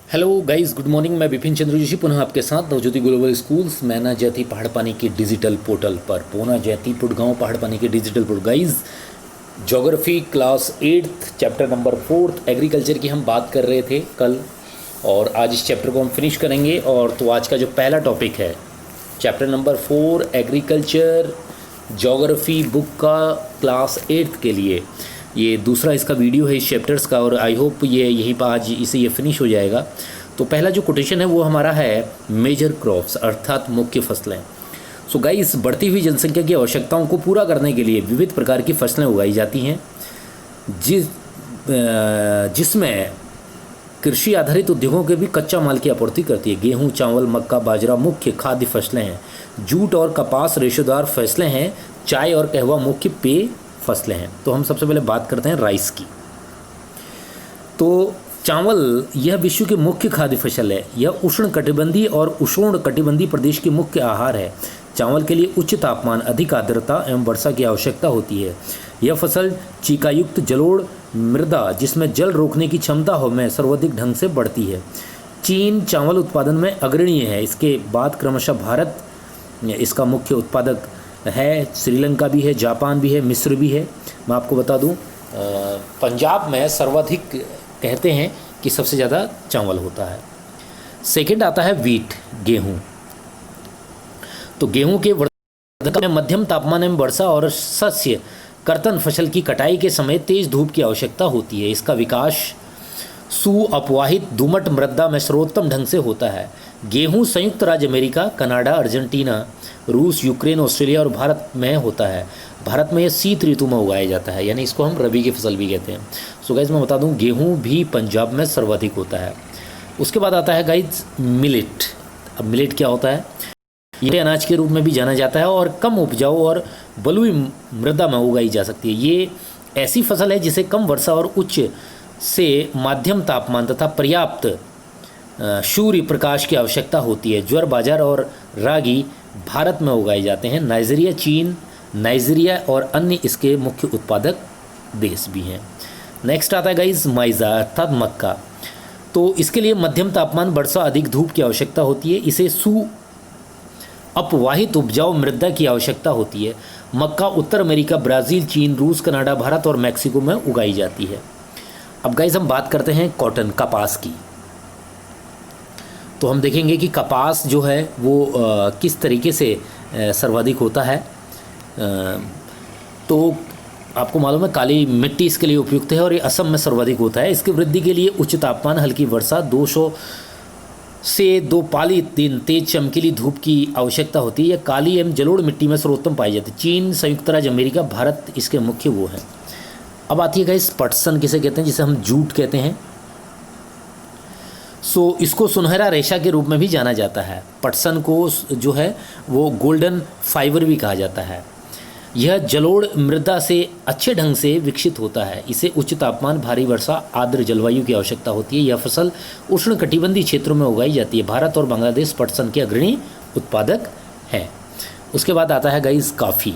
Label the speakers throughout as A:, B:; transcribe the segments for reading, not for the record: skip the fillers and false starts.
A: Hello guys, good morning. मैं विपिन चंद्र जोशी पुनः आपके साथ नवज्योति ग्लोबल स्कूल्स मैना जैती पहाड़ पानी के डिजिटल पोर्टल पर पूना जैती पुटगांव पहाड़ पानी के digital portal. Guys, geography class 8 chapter number 4 agriculture की हम बात कर रहे थे कल, और आज इस चैप्टर को हम फिनिश करेंगे। और तो आज का जो पहला टॉपिक है chapter number 4 agriculture geography book का क्लास 8 के लिए ये दूसरा इसका वीडियो है इस चैप्टर्स का, और आई होप ये यहीं पर आज इसे ये फिनिश हो जाएगा। तो पहला जो कोटेशन है वो हमारा है मेजर क्रॉप्स अर्थात मुख्य फसलें। सो गाइस, बढ़ती हुई जनसंख्या की आवश्यकताओं को पूरा करने के लिए विविध प्रकार की फसलें उगाई जाती हैं, जिसमें कृषि आधारित उद्योगों के भी कच्चा माल की आपूर्ति करती है। गेहूं, चावल, मक्का, बाजरा मुख्य खाद्य फसलें हैं। जूट और कपास रेशेदार फसलें हैं। चाय और कहवा मुख्य पेय फसलें हैं। तो हम सबसे पहले बात करते हैं राइस की। तो चावल यह विश्व की मुख्य खाद्य फसल है। यह उष्णकटिबंधीय और उष्णकटिबंधीय प्रदेश की मुख्य आहार है। चावल के लिए उच्च तापमान, अधिक आर्द्रता एवं वर्षा की आवश्यकता होती है। यह फसल चीकायुक्त जलोढ़ मृदा जिसमें जल रोकने की क्षमता हो में सर्वाधिक ढंग से बढ़ती है। चीन चावल उत्पादन में अग्रणीय है। इसके बाद क्रमशः भारत इसका मुख्य उत्पादक है। श्रीलंका भी है, जापान भी है, मिस्र भी है। मैं आपको बता दूं, पंजाब में सर्वाधिक कहते हैं कि सबसे ज़्यादा चावल होता है। सेकंड आता है वीट, गेहूं। तो गेहूं के वर्धन में मध्यम तापमान एवं वर्षा और शस्य कर्तन फसल की कटाई के समय तेज धूप की आवश्यकता होती है। इसका विकास सुअपवाहित दोमट मृदा में सर्वोत्तम ढंग से होता है। गेहूं संयुक्त राज्य अमेरिका, कनाडा, अर्जेंटीना, रूस, यूक्रेन, ऑस्ट्रेलिया और भारत में होता है। भारत में यह शीत ऋतु में उगाया जाता है, यानी इसको हम रबी की फसल भी कहते हैं। सो गाइज, मैं बता दूं, गेहूं भी पंजाब में सर्वाधिक होता है। उसके बाद आता है गाइज मिलेट। अब मिलेट क्या होता है? ये अनाज के रूप में भी जाना जाता है और कम उपजाऊ और बलुई मृदा में उगाई जा सकती है। ये ऐसी फसल है जिसे कम वर्षा और उच्च से माध्यम तापमान तथा पर्याप्त सूर्य प्रकाश की आवश्यकता होती है। ज्वार, बाजरा और रागी भारत में उगाए जाते हैं। नाइजीरिया, चीन, नाइजीरिया और अन्य इसके मुख्य उत्पादक देश भी हैं। नेक्स्ट आता है गाइस माइजा अर्थात मक्का। तो इसके लिए मध्यम तापमान, वर्षा, अधिक धूप की आवश्यकता होती है। इसे अपवाहित उपजाऊ मृदा की आवश्यकता होती है। मक्का उत्तर अमेरिका, ब्राज़ील, चीन, रूस, कनाडा, भारत और मैक्सिको में उगाई जाती है। अब गाइस हम बात करते हैं कॉटन, कपास की। तो हम देखेंगे कि कपास जो है वो किस तरीके से सर्वाधिक होता है। तो आपको मालूम है काली मिट्टी इसके लिए उपयुक्त है और ये असम में सर्वाधिक होता है। इसकी वृद्धि के लिए उच्च तापमान, हल्की वर्षा, 200 से 2 पाली दिन तेज चमकीली धूप की आवश्यकता होती है। यह काली एवं जलोढ़ मिट्टी में सर्वोत्तम पाई जाती है। चीन, संयुक्त राज्य अमेरिका, भारत इसके मुख्य वो हैं। अब आती है गाइस पटसन, किसे कहते हैं? जिसे हम जूट कहते हैं। सो इसको सुनहरा रेशा के रूप में भी जाना जाता है। पटसन को जो है वो गोल्डन फाइबर भी कहा जाता है। यह जलोढ़ मृदा से अच्छे ढंग से विकसित होता है। इसे उच्च तापमान, भारी वर्षा, आर्द्र जलवायु की आवश्यकता होती है। यह फसल उष्णकटिबंधीय क्षेत्रों में उगाई जाती है। भारत और बांग्लादेश पटसन के अग्रणी उत्पादक हैं। उसके बाद आता है गाइस कॉफ़ी।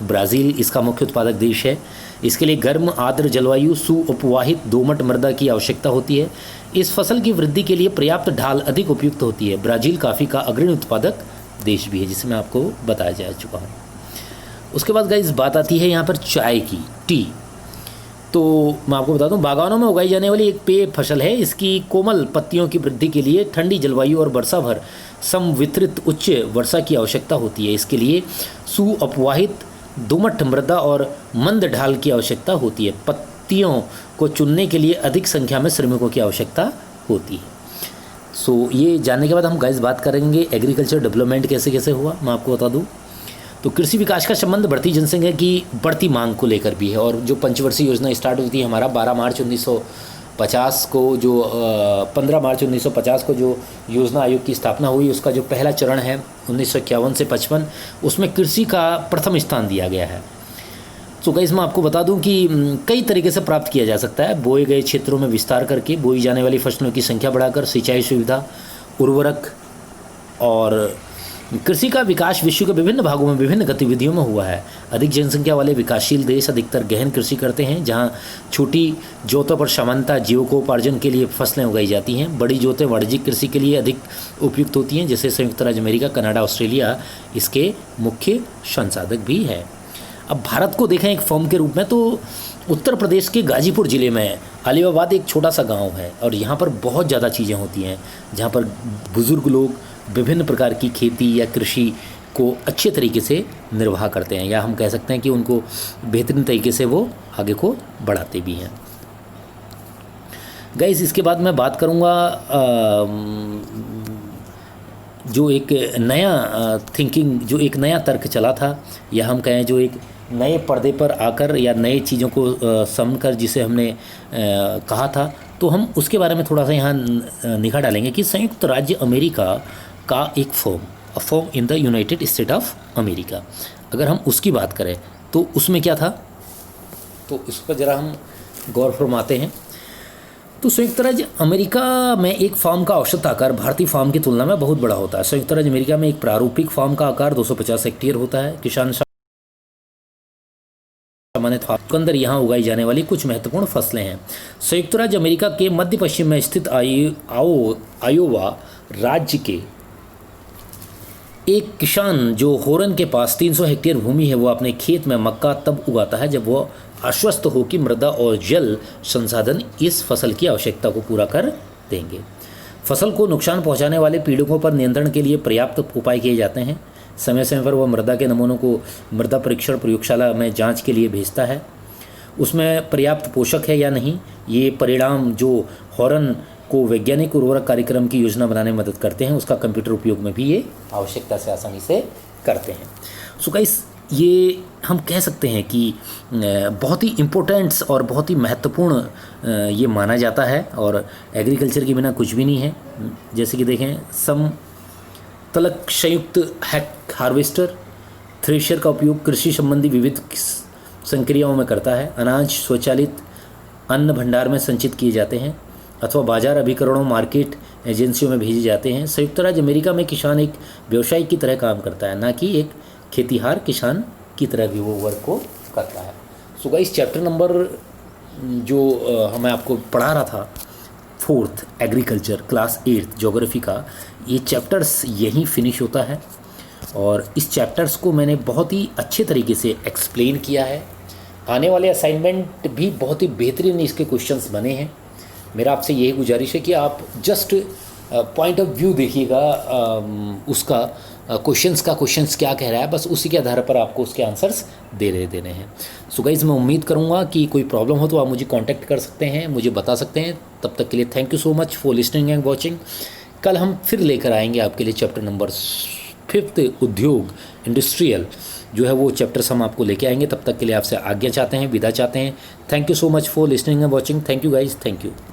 A: ब्राज़ील इसका मुख्य उत्पादक देश है। इसके लिए गर्म, आर्द्र जलवायु, सुअपवाहित दोमट मृदा की आवश्यकता होती है। इस फसल की वृद्धि के लिए पर्याप्त ढाल अधिक उपयुक्त होती है। ब्राज़ील कॉफ़ी का अग्रणी उत्पादक देश भी है, जिसे मैं आपको बताया जा चुका हूँ। उसके बाद गाइस बात आती है यहाँ पर चाय की, टी। तो मैं आपको बता दूं, बागानों में उगाई जाने वाली एक पेय फसल है। इसकी कोमल पत्तियों की वृद्धि के लिए ठंडी जलवायु और वर्षा भर समवितरित उच्च वर्षा की आवश्यकता होती है। इसके लिए सुअपवाहित दोमट मृदा और मंद ढाल की आवश्यकता होती है। पत्तियों को चुनने के लिए अधिक संख्या में श्रमिकों की आवश्यकता होती है। सो ये जानने के बाद हम गाइस बात करेंगे एग्रीकल्चर डेवलपमेंट कैसे कैसे हुआ। मैं आपको बता दूं, तो कृषि विकास का संबंध बढ़ती जनसंख्या की बढ़ती मांग को लेकर भी है। और जो पंचवर्षीय योजना स्टार्ट होती है हमारा 12 मार्च 1950 को, जो 15 मार्च 1950 को जो योजना आयोग की स्थापना हुई, उसका जो पहला चरण है 1951 से 55, उसमें कृषि का प्रथम स्थान दिया गया है। तो गाइस मैं आपको बता दूं कि कई तरीके से प्राप्त किया जा सकता है। बोए गए क्षेत्रों में विस्तार करके, बोई जाने वाली फसलों की संख्या बढ़ाकर, सिंचाई सुविधा, उर्वरक और कृषि का विकास विश्व के विभिन्न भागों में विभिन्न गतिविधियों में हुआ है। अधिक जनसंख्या वाले विकासशील देश अधिकतर गहन कृषि करते हैं, जहां छोटी जोतों पर सामान्यतः जीविकोपार्जन के लिए फसलें उगाई जाती हैं। बड़ी जोतें वाणिज्यिक कृषि के लिए अधिक उपयुक्त होती हैं, जैसे संयुक्त राज्य अमेरिका, कनाडा, ऑस्ट्रेलिया इसके मुख्य संसाधक भी है। अब भारत को देखें एक फॉर्म के रूप में, तो उत्तर प्रदेश के गाजीपुर ज़िले में अलीबाबाद एक छोटा सा गांव है और यहाँ पर बहुत ज़्यादा चीज़ें होती हैं, जहाँ पर बुज़ुर्ग लोग विभिन्न प्रकार की खेती या कृषि को अच्छे तरीके से निर्वाह करते हैं, या हम कह सकते हैं कि उनको बेहतरीन तरीके से वो आगे को बढ़ाते भी हैं। गाइस, इसके बाद मैं बात करूँगा जो एक नया थिंकिंग, जो एक नया तर्क चला था, या हम कहें जो एक नए पर्दे पर आकर या नए चीज़ों को समझकर जिसे हमने कहा था, तो हम उसके बारे में थोड़ा सा यहाँ निगाह डालेंगे कि संयुक्त राज्य अमेरिका का एक form in the United state of America, अगर हम उसकी बात करें तो उसमें क्या था, तो इस पर ज़रा हम गौर फरमाते हैं। तो संयुक्त राज्य अमेरिका में एक फार्म का औसत आकार भारतीय फार्म की तुलना में बहुत बड़ा होता है। संयुक्त राज्य अमेरिका में एक प्रारूपिक फार्म का आकार 250 हेक्टेयर होता है। किसान सामान्यतः के अंदर यहाँ उगाई जाने वाली कुछ महत्वपूर्ण फसलें हैं। संयुक्त राज्य अमेरिका के मध्य पश्चिम में स्थित आयोवा राज्य के एक किसान जो होरन के पास 300 हेक्टेयर भूमि है, वो अपने खेत में मक्का तब उगाता है जब वो आश्वस्त हो कि मृदा और जल संसाधन इस फसल की आवश्यकता को पूरा कर देंगे। फसल को नुकसान पहुंचाने वाले पीड़कों पर नियंत्रण के लिए पर्याप्त उपाय किए जाते हैं। समय समय पर वह मृदा के नमूनों को मृदा परीक्षण प्रयोगशाला में जांच के लिए भेजता है। उसमें पर्याप्त पोषक है या नहीं, ये परिणाम जो हॉर्न को वैज्ञानिक उर्वरक कार्यक्रम की योजना बनाने में मदद करते हैं, उसका कंप्यूटर उपयोग में भी ये आवश्यकता से आसानी से करते हैं। सो गाइस, ये हम कह सकते हैं कि बहुत ही इम्पोर्टेंट्स और बहुत ही महत्वपूर्ण ये माना जाता है, और एग्रीकल्चर के बिना कुछ भी नहीं है। जैसे कि देखें, समतलक संयुक्त हार्वेस्टर थ्रेशर का उपयोग कृषि संबंधी विविध संक्रियाओं में करता है। अनाज स्वचालित अन्न भंडार में संचित किए जाते हैं अथवा बाजार अभिकरणों मार्केट एजेंसियों में भेजे जाते हैं। संयुक्त राज्य अमेरिका में किसान एक व्यवसायी की तरह काम करता है, ना कि एक खेतीहार किसान की तरह भी वो वर्क को करता है। सो गाइस, चैप्टर नंबर जो मैं आपको पढ़ा रहा था 4th agriculture class 8th geography का, ये चैप्टर्स यहीं फिनिश होता है, और इस चैप्टर्स को मैंने बहुत ही अच्छे तरीके से एक्सप्लेन किया है। आने वाले असाइनमेंट भी बहुत ही बेहतरीन इसके क्वेश्चंस बने हैं। मेरा आपसे यही गुजारिश है कि आप जस्ट पॉइंट ऑफ व्यू देखिएगा उसका, क्वेश्चंस क्या कह रहा है, बस उसी के आधार पर आपको उसके आंसर्स देने हैं। सो गाइस, मैं उम्मीद करूंगा कि कोई प्रॉब्लम हो तो आप मुझे कांटेक्ट कर सकते हैं, मुझे बता सकते हैं। तब तक के लिए thank you so much for listening and watching. कल हम फिर लेकर आएंगे आपके लिए चैप्टर नंबर 5th उद्योग इंडस्ट्रियल जो है, वो चैप्टर्स हम आपको लेके आएंगे। तब तक के लिए आपसे आज्ञा चाहते हैं, विदा चाहते हैं। Thank you so much for listening and watching. Thank you guys, thank you.